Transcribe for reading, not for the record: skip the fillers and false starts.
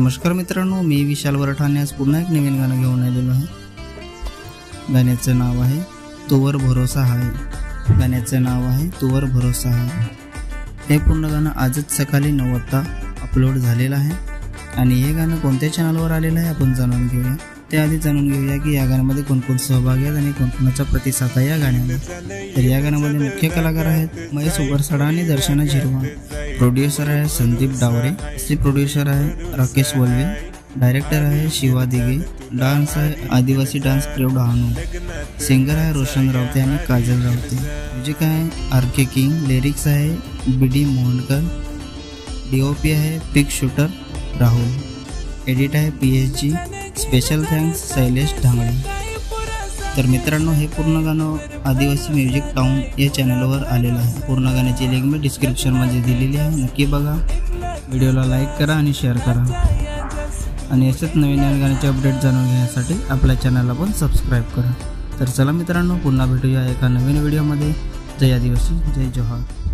नमस्कार मित्रांनो, मी विशाल वरठाणे आज पुन्हा एक नवीन गाणं घेऊन आलेलो आहे। गाण्याचं नाव आहे तोवर भरोसा आहे। गाण्याचं नाव आहे तोवर भरोसा आहे। हे पूर्ण गाणं आजच सकाळी 9 वाजता अपलोड झालेलं आहे आणि हे गाणं कोणत्या चॅनलवर आलेलं आहे आपण जाणून घेऊया। त्याआधी जाणून घेऊया की या गाण्यामध्ये कोण-कोण सहभागी आहेत आणि कोण-कोणाचा प्रतिसाद आहे या गाण्याला। तर या गाण्यामध्ये मुख्य कलाकार आहेत महेश उबरसाडा आणि दर्शना झिरवाळ। प्रोड्यूसर आहे संदीप डावरे। सी प्रोड्यूसर आहे राकेश वल्वे। डायरेक्टर आहे शिवा दिघे। डान्स आहे आदिवासी डान्स क्रू डहाणू। सिंगर आहे रोशन रावते आणि काजल रावते। म्युझिक आहे आर.के. किंग। लिरिक्स आहे बी.डी. मोहनकर। डीओपी आहे पिक शूटर राहुल। एडिट आहे P H G. Special thanks Shailesh Dhangle. तर मित्रांनो, हे पूर्ण गाणं आदिवासी म्युझिक टाउन या चॅनलवर आलेलं आहे। पूर्ण गाण्याची लिंक मी डिस्क्रिप्शनमध्ये दिलेली आहे, नक्की बघा। व्हिडिओला लाईक करा आणि शेअर करा आणि असेच नवीन गाण्याचे अपडेट जाणून घेण्यासाठी आपल्या चॅनलला पण सबस्क्राईब करा। तर चला मित्रांनो, पुन्हा भेटूया एका नवीन व्हिडिओमध्ये। जय आदिवासी, जय जोहार।